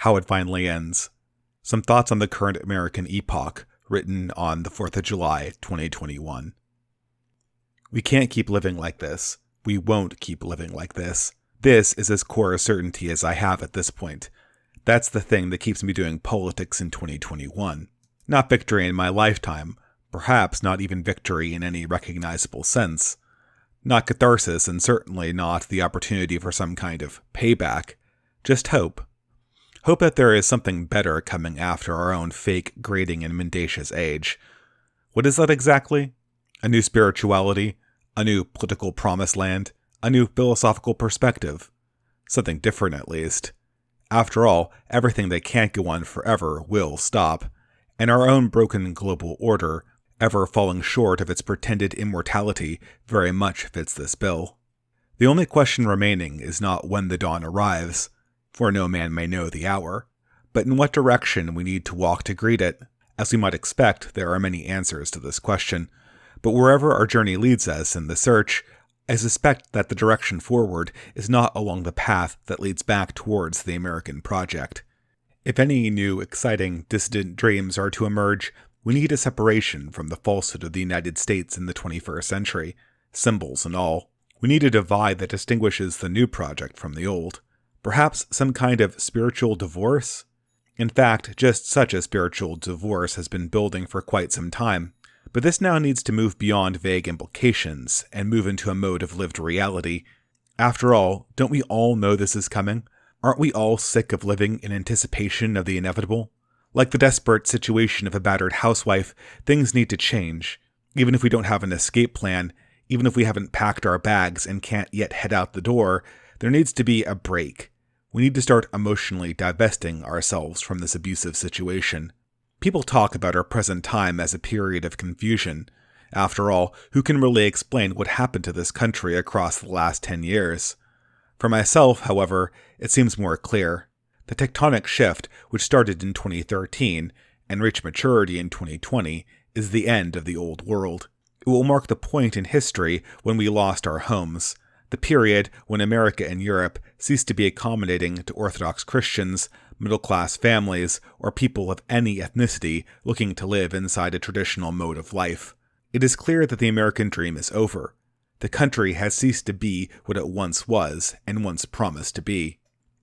how it finally ends. Some thoughts on the current American epoch, written on the 4th of July, 2021. We can't keep living like this. We won't keep living like this. This is as core a certainty as I have at this point. That's the thing that keeps me doing politics in 2021. Not victory in my lifetime, perhaps not even victory in any recognizable sense. Not catharsis, and certainly not the opportunity for some kind of payback. Just hope. Hope that there is something better coming after our own fake, grating, and mendacious age. What is that exactly? A new spirituality? A new political promised land? A new philosophical perspective? Something different, at least. After all, everything that can't go on forever will stop, and our own broken global order, ever falling short of its pretended immortality, very much fits this bill. The only question remaining is not when the dawn arrives, for no man may know the hour, but in what direction we need to walk to greet it. As we might expect, there are many answers to this question, but wherever our journey leads us in the search, I suspect that the direction forward is not along the path that leads back towards the American project. If any new, exciting, dissident dreams are to emerge, we need a separation from the falsehood of the United States in the 21st century, symbols and all. We need a divide that distinguishes the new project from the old. Perhaps some kind of spiritual divorce? In fact, just such a spiritual divorce has been building for quite some time. But this now needs to move beyond vague implications and move into a mode of lived reality. After all, don't we all know this is coming? Aren't we all sick of living in anticipation of the inevitable? Like the desperate situation of a battered housewife, things need to change. Even if we don't have an escape plan, even if we haven't packed our bags and can't yet head out the door, there needs to be a break. We need to start emotionally divesting ourselves from this abusive situation. People talk about our present time as a period of confusion. After all, who can really explain what happened to this country across the last 10 years? For myself, however, it seems more clear. The tectonic shift, which started in 2013 and reached maturity in 2020, is the end of the old world. It will mark the point in history when we lost our homes, the period when America and Europe ceased to be accommodating to Orthodox Christians, middle-class families, or people of any ethnicity looking to live inside a traditional mode of life. It is clear that the American dream is over. The country has ceased to be what it once was and once promised to be.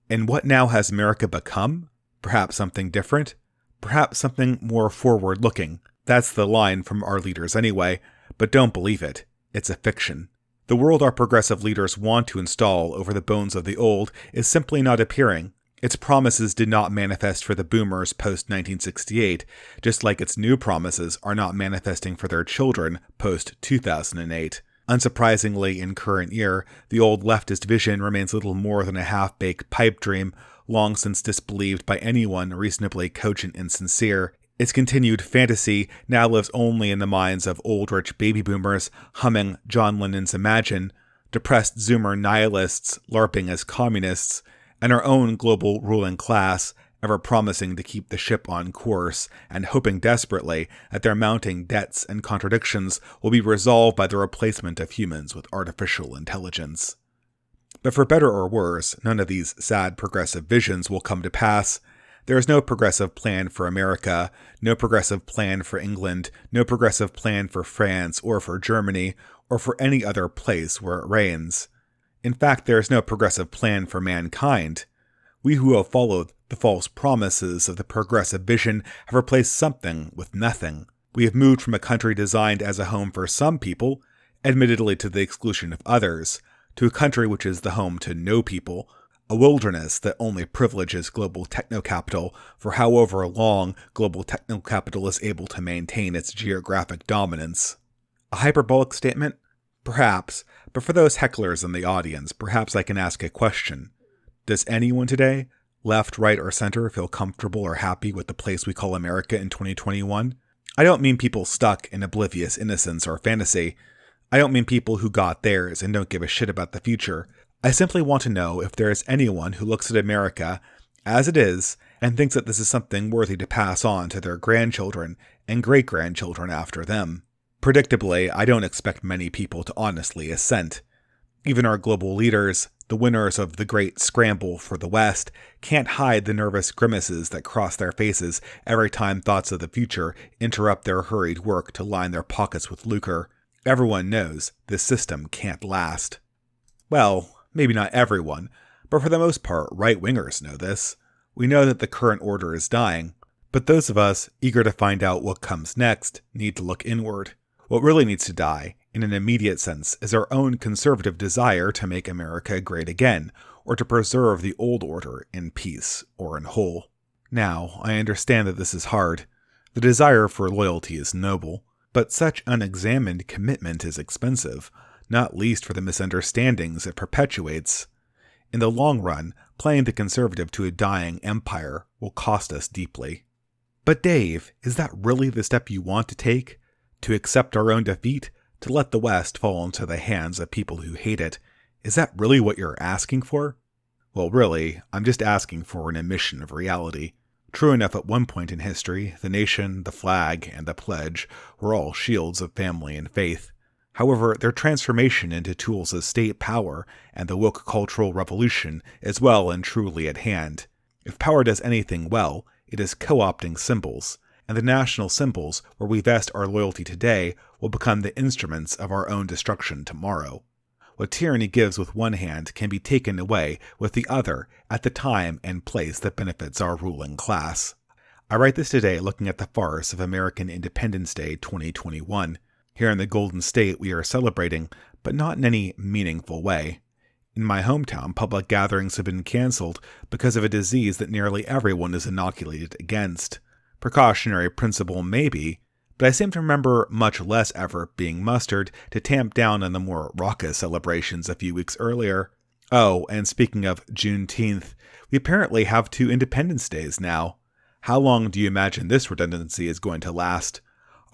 And what now has America become? Perhaps something different? Perhaps something more forward-looking. That's the line from our leaders anyway, but don't believe it. It's a fiction. The world our progressive leaders want to install over the bones of the old is simply not appearing. Its promises did not manifest for the boomers post-1968, just like its new promises are not manifesting for their children post-2008. Unsurprisingly, in current year, the old leftist vision remains little more than a half-baked pipe dream, long since disbelieved by anyone reasonably cogent and sincere. Its continued fantasy now lives only in the minds of old rich baby boomers humming John Lennon's Imagine, depressed Zoomer nihilists LARPing as communists, and our own global ruling class, ever promising to keep the ship on course and hoping desperately that their mounting debts and contradictions will be resolved by the replacement of humans with artificial intelligence. But for better or worse, none of these sad progressive visions will come to pass. There is no progressive plan for America, no progressive plan for England, no progressive plan for France or for Germany, or for any other place where it reigns. In fact, there is no progressive plan for mankind. We who have followed the false promises of the progressive vision have replaced something with nothing. We have moved from a country designed as a home for some people, admittedly to the exclusion of others, to a country which is the home to no people, a wilderness that only privileges global techno-capital for however long global techno-capital is able to maintain its geographic dominance. A hyperbolic statement? Perhaps, but for those hecklers in the audience, perhaps I can ask a question. Does anyone today, left, right, or center, feel comfortable or happy with the place we call America in 2021? I don't mean people stuck in oblivious innocence or fantasy. I don't mean people who got theirs and don't give a shit about the future. I simply want to know if there is anyone who looks at America as it is and thinks that this is something worthy to pass on to their grandchildren and great-grandchildren after them. Predictably, I don't expect many people to honestly assent. Even our global leaders, The winners of the great scramble for the West can't hide the nervous grimaces that cross their faces every time thoughts of the future interrupt their hurried work to line their pockets with lucre. Everyone knows this system can't last. Well, maybe not everyone, but for the most part, right-wingers know this. We know that the current order is dying, but those of us eager to find out what comes next need to look inward. What really needs to die, in an immediate sense, is our own conservative desire to make America great again, or to preserve the old order in peace or in whole. Now, I understand that this is hard. The desire for loyalty is noble, but such unexamined commitment is expensive, not least for the misunderstandings it perpetuates. In the long run, playing the conservative to a dying empire will cost us deeply. But Dave, is that really the step you want to take? To accept our own defeat? To let the West fall into the hands of people who hate it? Is that really what you're asking for? Well, really, I'm just asking for an admission of reality. True enough, at one point in history, the nation, the flag, and the pledge were all shields of family and faith. However, their transformation into tools of state power and the woke cultural revolution is well and truly at hand. If power does anything well, it is co-opting symbols, and the national symbols where we vest our loyalty today will become the instruments of our own destruction tomorrow. What tyranny gives with one hand can be taken away with the other at the time and place that benefits our ruling class. I write this today looking at the farce of American Independence Day 2021. Here in the Golden State we are celebrating, but not in any meaningful way. In my hometown, public gatherings have been canceled because of a disease that nearly everyone is inoculated against. Precautionary principle maybe, but I seem to remember much less effort being mustered to tamp down on the more raucous celebrations a few weeks earlier. Oh, and speaking of Juneteenth, we apparently have 2 Independence Days now. How long do you imagine this redundancy is going to last?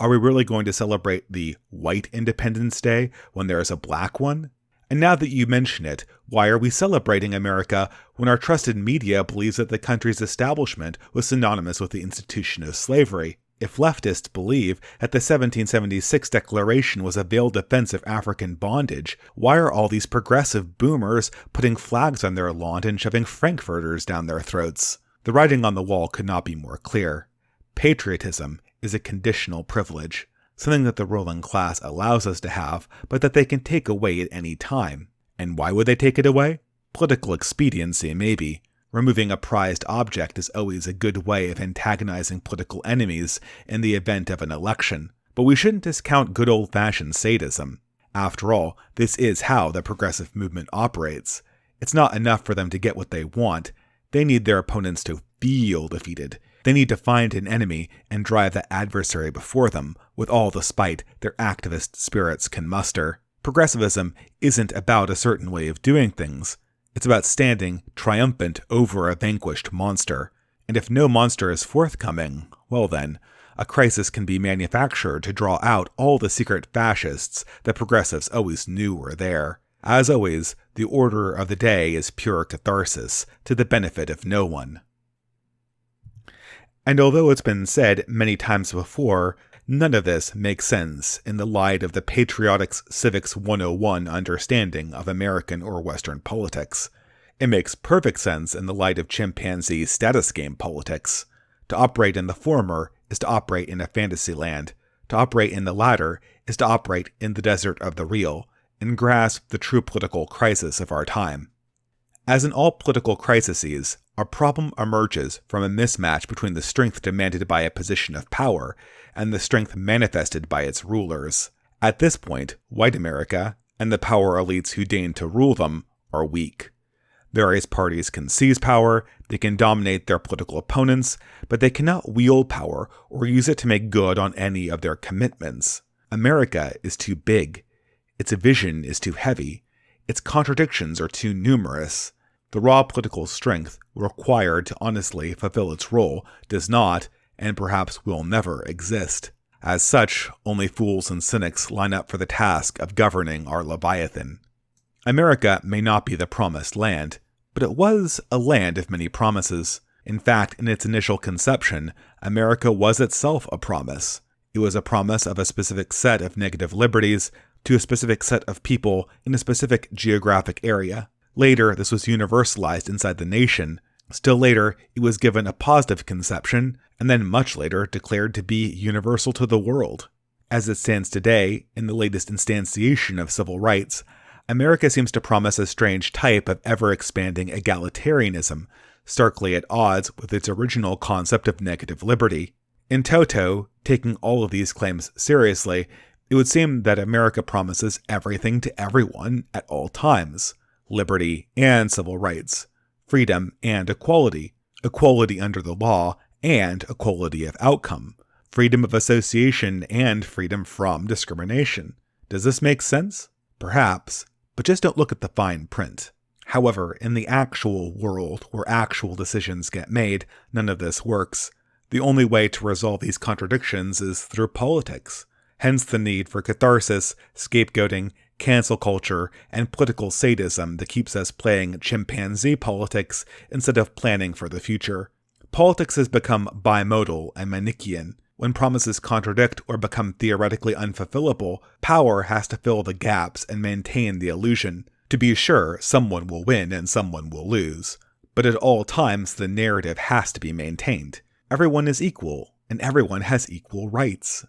Are we really going to celebrate the white Independence Day when there is a black one? And now that you mention it, why are we celebrating America when our trusted media believes that the country's establishment was synonymous with the institution of slavery? If leftists believe that the 1776 Declaration was a veiled defense of African bondage, why are all these progressive boomers putting flags on their lawn and shoving frankfurters down their throats? The writing on the wall could not be more clear. Patriotism is a conditional privilege, something that the ruling class allows us to have, but that they can take away at any time. And why would they take it away? Political expediency, maybe. Removing a prized object is always a good way of antagonizing political enemies in the event of an election. But we shouldn't discount good old-fashioned sadism. After all, this is how the progressive movement operates. It's not enough for them to get what they want. They need their opponents to feel defeated. They need to find an enemy and drive that adversary before them with all the spite their activist spirits can muster. Progressivism isn't about a certain way of doing things. It's about standing triumphant over a vanquished monster. And if no monster is forthcoming, well then, a crisis can be manufactured to draw out all the secret fascists that progressives always knew were there. As always, the order of the day is pure catharsis, to the benefit of no one. And although it's been said many times before, none of this makes sense in the light of the Patriotics Civics 101 understanding of American or Western politics. It makes perfect sense in the light of chimpanzee status game politics. To operate in the former is to operate in a fantasy land. To operate in the latter is to operate in the desert of the real, and grasp the true political crisis of our time. As in all political crises, our problem emerges from a mismatch between the strength demanded by a position of power and the strength manifested by its rulers. At this point, white America, and the power elites who deign to rule them, are weak. Various parties can seize power, they can dominate their political opponents, but they cannot wield power or use it to make good on any of their commitments. America is too big. Its vision is too heavy. Its contradictions are too numerous. The raw political strength required to honestly fulfill its role does not, and perhaps will never, exist. As such, only fools and cynics line up for the task of governing our Leviathan. America may not be the promised land, but it was a land of many promises. In fact, in its initial conception, America was itself a promise. It was a promise of a specific set of negative liberties to a specific set of people in a specific geographic area. Later, this was universalized inside the nation. Still later, it was given a positive conception, and then much later declared to be universal to the world. As it stands today, in the latest instantiation of civil rights, America seems to promise a strange type of ever-expanding egalitarianism, starkly at odds with its original concept of negative liberty. In toto, taking all of these claims seriously, it would seem that America promises everything to everyone at all times: liberty and civil rights, freedom and equality, equality under the law and equality of outcome, freedom of association and freedom from discrimination. Does this make sense? Perhaps, but just don't look at the fine print. However, in the actual world where actual decisions get made, none of this works. The only way to resolve these contradictions is through politics. Hence the need for catharsis, scapegoating, cancel culture, and political sadism that keeps us playing chimpanzee politics instead of planning for the future. Politics has become bimodal and Manichaean. When promises contradict or become theoretically unfulfillable, power has to fill the gaps and maintain the illusion. To be sure, someone will win and someone will lose. But at all times, the narrative has to be maintained. Everyone is equal, and everyone has equal rights.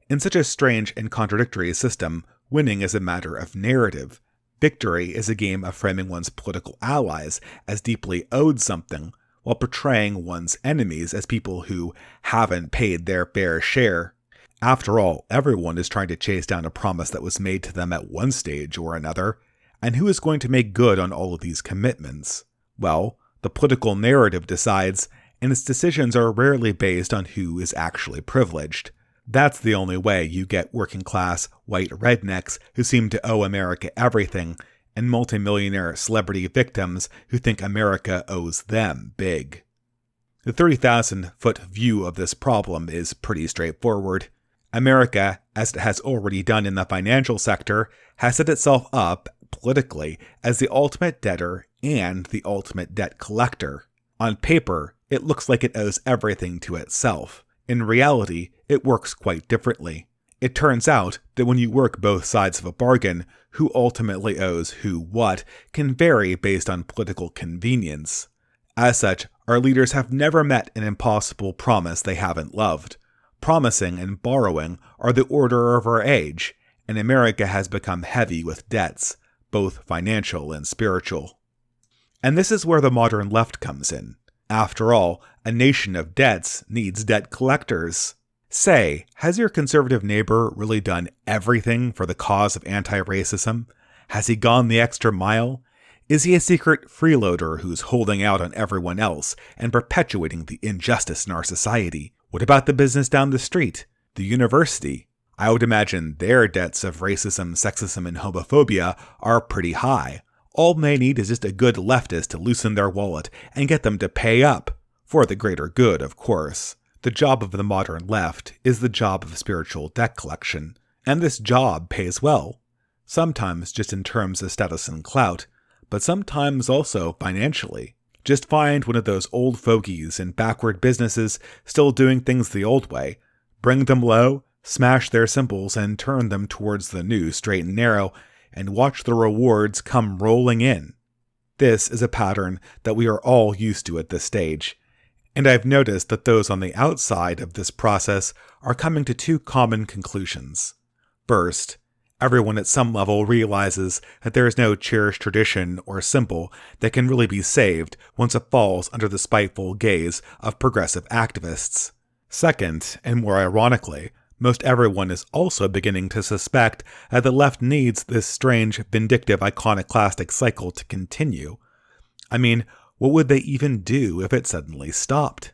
In such a strange and contradictory system, winning is a matter of narrative. Victory is a game of framing one's political allies as deeply owed something, while portraying one's enemies as people who haven't paid their fair share. After all, everyone is trying to chase down a promise that was made to them at one stage or another, and who is going to make good on all of these commitments? Well, the political narrative decides, and its decisions are rarely based on who is actually privileged. That's the only way you get working-class, white rednecks who seem to owe America everything, and multimillionaire celebrity victims who think America owes them big. The 30,000-foot view of this problem is pretty straightforward. America, as it has already done in the financial sector, has set itself up, politically, as the ultimate debtor and the ultimate debt collector. On paper, it looks like it owes everything to itself. In reality, it works quite differently. It turns out that when you work both sides of a bargain, who ultimately owes who what can vary based on political convenience. As such, our leaders have never met an impossible promise they haven't loved. Promising and borrowing are the order of our age, and America has become heavy with debts, both financial and spiritual. And this is where the modern left comes in. After all, a nation of debts needs debt collectors. Say, has your conservative neighbor really done everything for the cause of anti-racism? Has he gone the extra mile? Is he a secret freeloader who's holding out on everyone else and perpetuating the injustice in our society? What about the business down the street? The university? I would imagine their debts of racism, sexism, and homophobia are pretty high. All they need is just a good leftist to loosen their wallet and get them to pay up. For the greater good, of course. The job of the modern left is the job of spiritual debt collection, and this job pays well. Sometimes just in terms of status and clout, but sometimes also financially. Just find one of those old fogies in backward businesses still doing things the old way, bring them low, smash their symbols, and turn them towards the new straight and narrow, and watch the rewards come rolling in. This is a pattern that we are all used to at this stage, and I've noticed that those on the outside of this process are coming to two common conclusions. First, everyone at some level realizes that there is no cherished tradition or symbol that can really be saved once it falls under the spiteful gaze of progressive activists. Second, and more ironically, most everyone is also beginning to suspect that the left needs this strange, vindictive, iconoclastic cycle to continue. I mean, what would they even do if it suddenly stopped?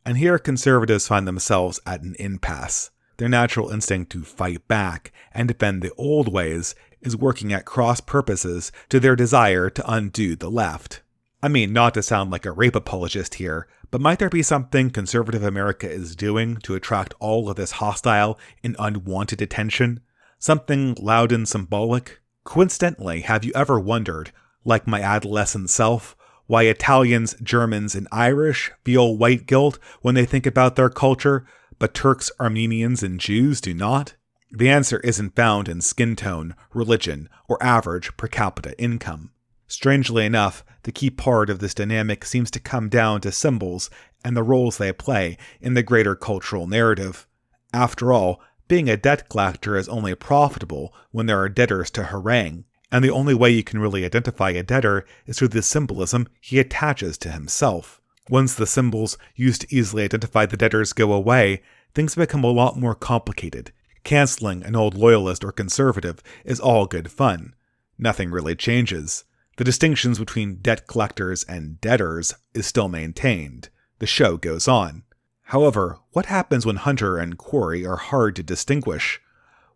And here conservatives find themselves at an impasse. Their natural instinct to fight back and defend the old ways is working at cross purposes to their desire to undo the left. I mean, not to sound like a rape apologist here, but might there be something conservative America is doing to attract all of this hostile and unwanted attention? Something loud and symbolic? Coincidentally, have you ever wondered, like my adolescent self, why Italians, Germans, and Irish feel white guilt when they think about their culture, but Turks, Armenians, and Jews do not? The answer isn't found in skin tone, religion, or average per capita income. Strangely enough, the key part of this dynamic seems to come down to symbols and the roles they play in the greater cultural narrative. After all, being a debt collector is only profitable when there are debtors to harangue, and the only way you can really identify a debtor is through the symbolism he attaches to himself. Once the symbols used to easily identify the debtors go away, things become a lot more complicated. Canceling an old loyalist or conservative is all good fun. Nothing really changes. The distinctions between debt collectors and debtors is still maintained. The show goes on. However, what happens when hunter and quarry are hard to distinguish?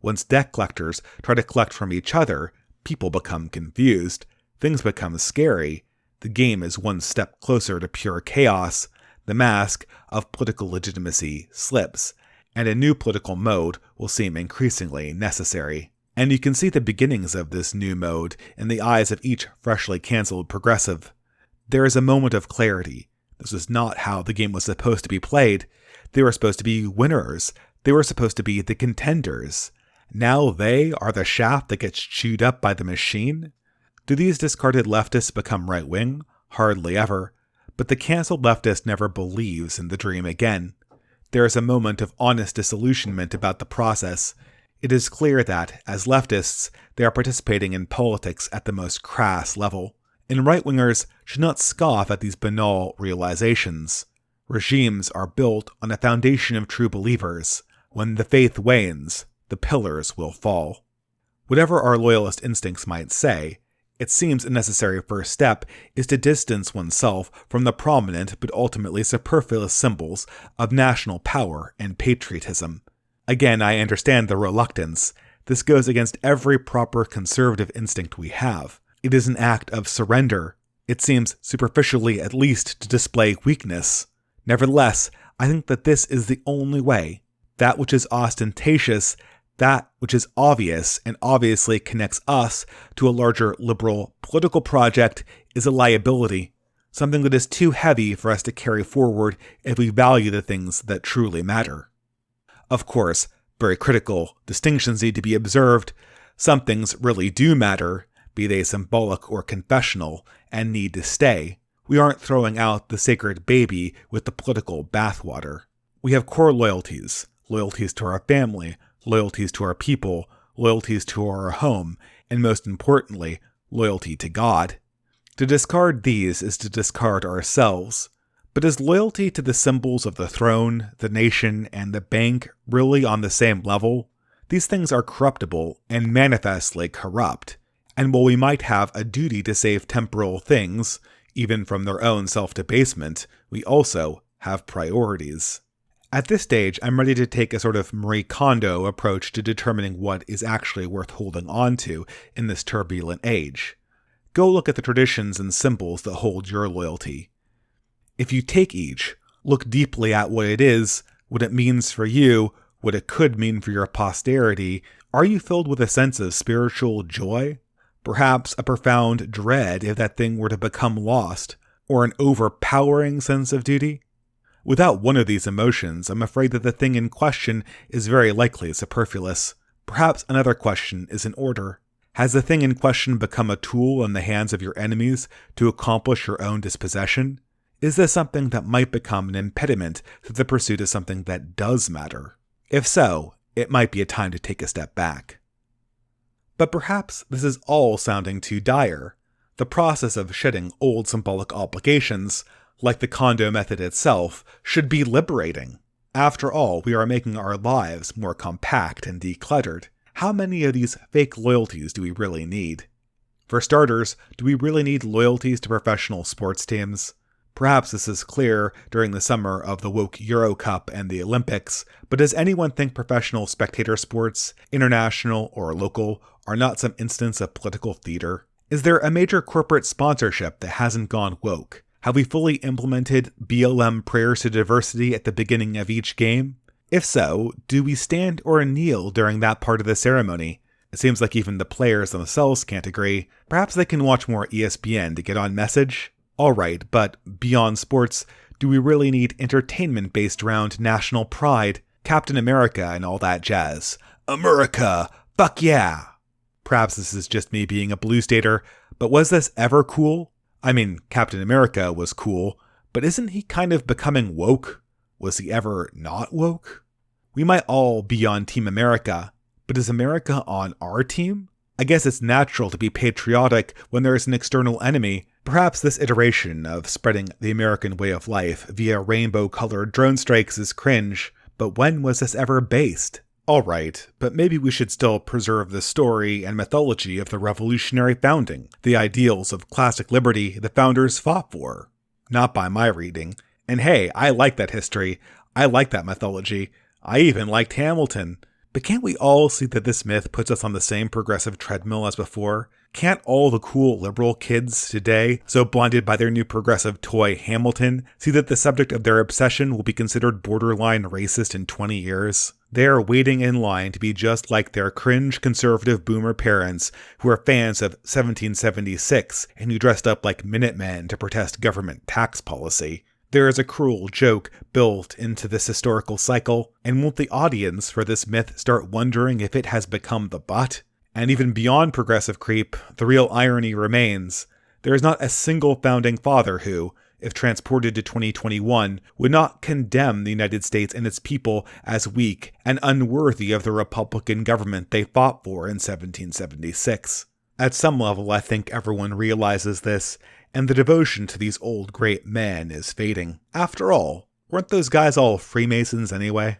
Once debt collectors try to collect from each other, people become confused, things become scary, the game is one step closer to pure chaos, the mask of political legitimacy slips, and a new political mode will seem increasingly necessary. And you can see the beginnings of this new mode in the eyes of each freshly cancelled progressive. There is a moment of clarity. This was not how the game was supposed to be played. They were supposed to be winners. They were supposed to be the contenders. Now they are the shaft that gets chewed up by the machine? Do these discarded leftists become right-wing? Hardly ever. But the cancelled leftist never believes in the dream again. There is a moment of honest disillusionment about the process. It is clear that, as leftists, they are participating in politics at the most crass level, and right-wingers should not scoff at these banal realizations. Regimes are built on a foundation of true believers. When the faith wanes, the pillars will fall. Whatever our loyalist instincts might say, it seems a necessary first step is to distance oneself from the prominent but ultimately superfluous symbols of national power and patriotism. Again, I understand the reluctance. This goes against every proper conservative instinct we have. It is an act of surrender. It seems, superficially at least, to display weakness. Nevertheless, I think that this is the only way. That which is ostentatious, that which is obvious and obviously connects us to a larger liberal political project, is a liability, something that is too heavy for us to carry forward if we value the things that truly matter. Of course, very critical distinctions need to be observed. Some things really do matter, be they symbolic or confessional, and need to stay. We aren't throwing out the sacred baby with the political bathwater. We have core loyalties, loyalties to our family, loyalties to our people, loyalties to our home, and most importantly, loyalty to God. To discard these is to discard ourselves. But is loyalty to the symbols of the throne, the nation, and the bank really on the same level? These things are corruptible and manifestly corrupt, and while we might have a duty to save temporal things, even from their own self-debasement, we also have priorities. At this stage, I'm ready to take a sort of Marie Kondo approach to determining what is actually worth holding on to in this turbulent age. Go look at the traditions and symbols that hold your loyalty. If you take each, look deeply at what it is, what it means for you, what it could mean for your posterity, are you filled with a sense of spiritual joy? Perhaps a profound dread if that thing were to become lost, or an overpowering sense of duty? Without one of these emotions, I'm afraid that the thing in question is very likely superfluous. Perhaps another question is in order. Has the thing in question become a tool in the hands of your enemies to accomplish your own dispossession? Is this something that might become an impediment to the pursuit of something that does matter? If so, it might be a time to take a step back. But perhaps this is all sounding too dire. The process of shedding old symbolic obligations, like the Kondo method itself, should be liberating. After all, we are making our lives more compact and decluttered. How many of these fake loyalties do we really need? For starters, do we really need loyalties to professional sports teams? Perhaps this is clear during the summer of the woke Euro Cup and the Olympics, but does anyone think professional spectator sports, international or local, are not some instance of political theater? Is there a major corporate sponsorship that hasn't gone woke? Have we fully implemented BLM prayers to diversity at the beginning of each game? If so, do we stand or kneel during that part of the ceremony? It seems like even the players themselves can't agree. Perhaps they can watch more ESPN to get on message? Alright, but beyond sports, do we really need entertainment based around national pride, Captain America and all that jazz? America! Fuck yeah! Perhaps this is just me being a blue stater, But was this ever cool? I mean, Captain America was cool, but isn't he kind of becoming woke? Was he ever not woke? We might all be on Team America, but is America on our team? I guess it's natural to be patriotic when there is an external enemy. Perhaps this iteration of spreading the American way of life via rainbow-colored drone strikes is cringe, but when was this ever based? Alright, but maybe we should still preserve the story and mythology of the revolutionary founding, the ideals of classic liberty the founders fought for. Not by my reading. And hey, I like that history. I like that mythology. I even liked Hamilton. But can't we all see that this myth puts us on the same progressive treadmill as before? Can't all the cool liberal kids today, so blinded by their new progressive toy Hamilton, see that the subject of their obsession will be considered borderline racist in 20 years? They are waiting in line to be just like their cringe conservative boomer parents who are fans of 1776 and who dressed up like Minutemen to protest government tax policy. There is a cruel joke built into this historical cycle, and won't the audience for this myth start wondering if it has become the butt? And even beyond progressive creep, the real irony remains. There is not a single founding father who, if transported to 2021, would not condemn the United States and its people as weak and unworthy of the Republican government they fought for in 1776. At some level, I think everyone realizes this, and the devotion to these old great men is fading. After all, weren't those guys all Freemasons anyway?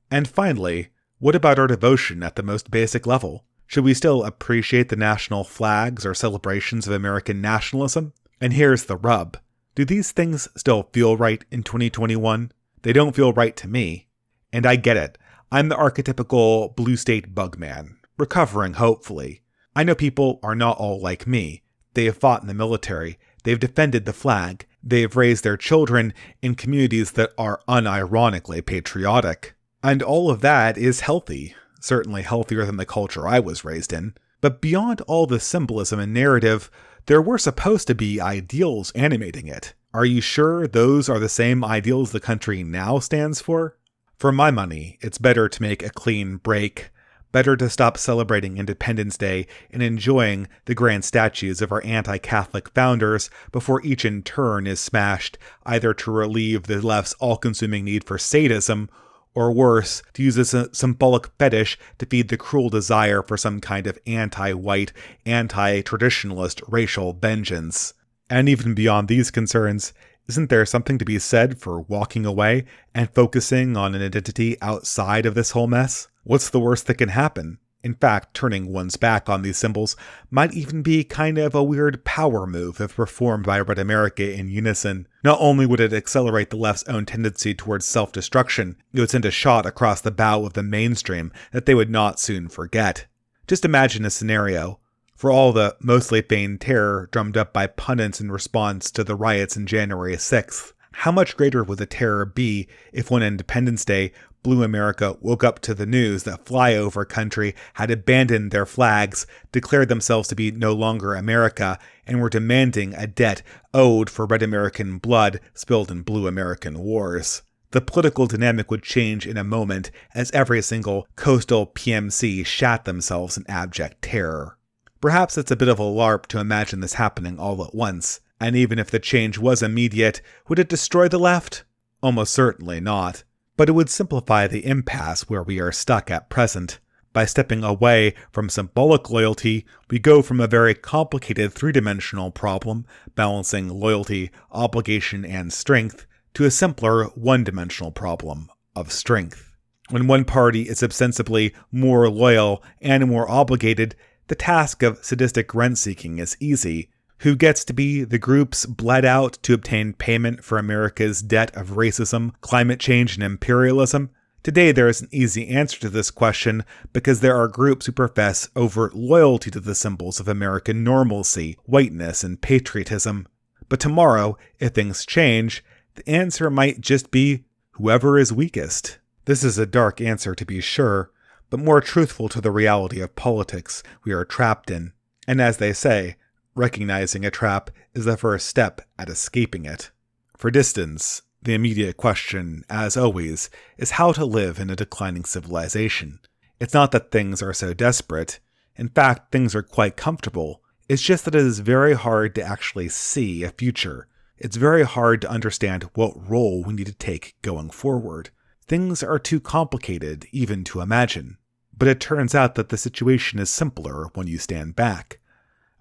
And finally, what about our devotion at the most basic level? Should we still appreciate the national flags or celebrations of American nationalism? And here's the rub. Do these things still feel right in 2021? They don't feel right to me. And I get it. I'm the archetypical blue state bugman, recovering hopefully. I know people are not all like me. They have fought in the military. They've defended the flag. They've raised their children in communities that are unironically patriotic. And all of that is healthy. Certainly healthier than the culture I was raised in. But beyond all the symbolism and narrative, there were supposed to be ideals animating it. Are you sure those are the same ideals the country now stands for? For my money, it's better to make a clean break. Better to stop celebrating Independence Day and enjoying the grand statues of our anti-Catholic founders before each in turn is smashed, either to relieve the left's all-consuming need for sadism, or worse, to use as a symbolic fetish to feed the cruel desire for some kind of anti-white, anti-traditionalist racial vengeance. And even beyond these concerns, isn't there something to be said for walking away and focusing on an identity outside of this whole mess? What's the worst that can happen? In fact, turning one's back on these symbols might even be kind of a weird power move if performed by Red America in unison. Not only would it accelerate the left's own tendency towards self-destruction, it would send a shot across the bow of the mainstream that they would not soon forget. Just imagine a scenario. For all the mostly feigned terror drummed up by pundits in response to the riots on January 6th, how much greater would the terror be if on Independence Day, Blue America woke up to the news that flyover country had abandoned their flags, declared themselves to be no longer America, and were demanding a debt owed for Red American blood spilled in Blue American wars. The political dynamic would change in a moment as every single coastal PMC shat themselves in abject terror. Perhaps it's a bit of a LARP to imagine this happening all at once, and even if the change was immediate, would it destroy the left? Almost certainly not. But it would simplify the impasse where we are stuck at present. By stepping away from symbolic loyalty, we go from a very complicated three-dimensional problem, balancing loyalty, obligation, and strength, to a simpler one-dimensional problem of strength. When one party is ostensibly more loyal and more obligated, the task of sadistic rent-seeking is easy. Who gets to be the groups bled out to obtain payment for America's debt of racism, climate change, and imperialism? Today there is an easy answer to this question because there are groups who profess overt loyalty to the symbols of American normalcy, whiteness, and patriotism. But tomorrow, if things change, the answer might just be whoever is weakest. This is a dark answer to be sure, but more truthful to the reality of politics we are trapped in. And as they say, recognizing a trap is the first step at escaping it. For distance, the immediate question, as always, is how to live in a declining civilization. It's not that things are so desperate. In fact, things are quite comfortable. It's just that it is very hard to actually see a future. It's very hard to understand what role we need to take going forward. Things are too complicated even to imagine. But it turns out that the situation is simpler when you stand back.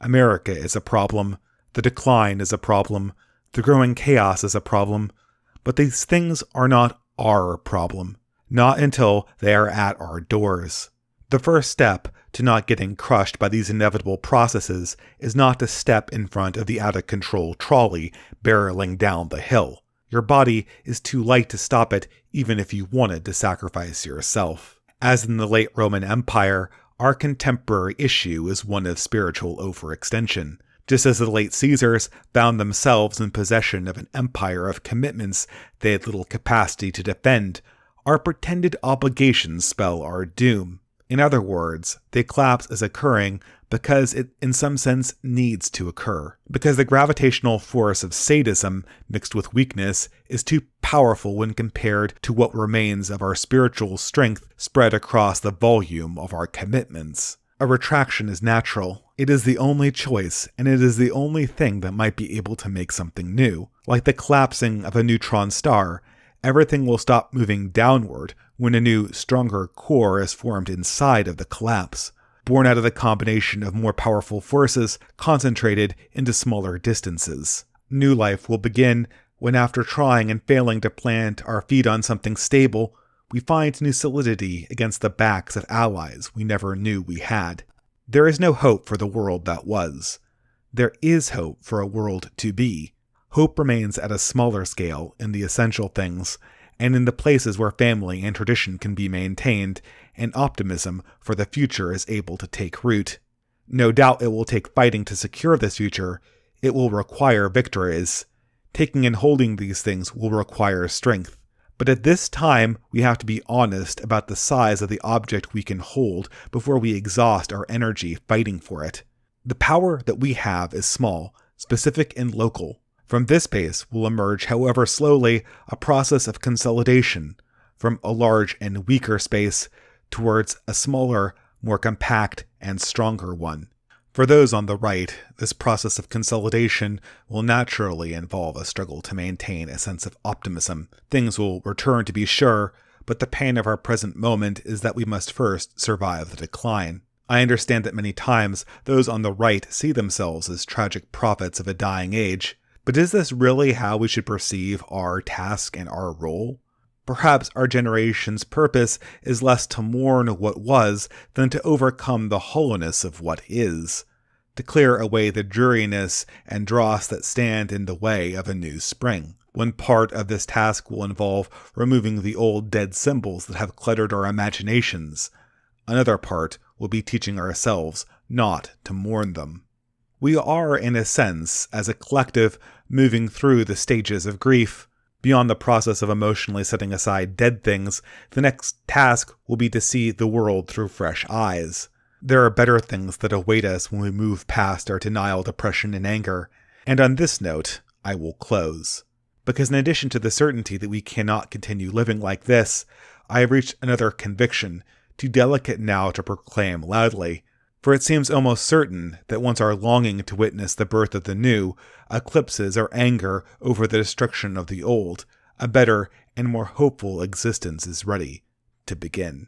America is a problem, the decline is a problem, the growing chaos is a problem, but these things are not our problem, not until they are at our doors. The first step to not getting crushed by these inevitable processes is not to step in front of the out-of-control trolley barreling down the hill. Your body is too light to stop it even if you wanted to sacrifice yourself. As in the late Roman Empire, our contemporary issue is one of spiritual overextension. Just as the late Caesars found themselves in possession of an empire of commitments they had little capacity to defend, our pretended obligations spell our doom. In other words, the collapse is occurring because it, in some sense, needs to occur. Because the gravitational force of sadism, mixed with weakness, is too powerful when compared to what remains of our spiritual strength spread across the volume of our commitments. A retraction is natural. It is the only choice, and it is the only thing that might be able to make something new. Like the collapsing of a neutron star, everything will stop moving downward when a new, stronger core is formed inside of the collapse, born out of the combination of more powerful forces concentrated into smaller distances. New life will begin when, after trying and failing to plant our feet on something stable, we find new solidity against the backs of allies we never knew we had. There is no hope for the world that was. There is hope for a world to be. Hope remains at a smaller scale in the essential things, and in the places where family and tradition can be maintained, and optimism for the future is able to take root. No doubt it will take fighting to secure this future. It will require victories. Taking and holding these things will require strength. But at this time, we have to be honest about the size of the object we can hold before we exhaust our energy fighting for it. The power that we have is small, specific and local. From this base will emerge, however slowly, a process of consolidation, from a large and weaker space towards a smaller, more compact and stronger one. For those on the right, this process of consolidation will naturally involve a struggle to maintain a sense of optimism. Things will return to be sure, but the pain of our present moment is that we must first survive the decline. I understand that many times those on the right see themselves as tragic prophets of a dying age, but is this really how we should perceive our task and our role? Perhaps our generation's purpose is less to mourn what was than to overcome the hollowness of what is, to clear away the dreariness and dross that stand in the way of a new spring. One part of this task will involve removing the old dead symbols that have cluttered our imaginations. Another part will be teaching ourselves not to mourn them. We are, in a sense, as a collective, moving through the stages of grief. Beyond the process of emotionally setting aside dead things, the next task will be to see the world through fresh eyes. There are better things that await us when we move past our denial, depression, and anger. And on this note, I will close. Because in addition to the certainty that we cannot continue living like this, I have reached another conviction, too delicate now to proclaim loudly. For it seems almost certain that once our longing to witness the birth of the new eclipses our anger over the destruction of the old, a better and more hopeful existence is ready to begin.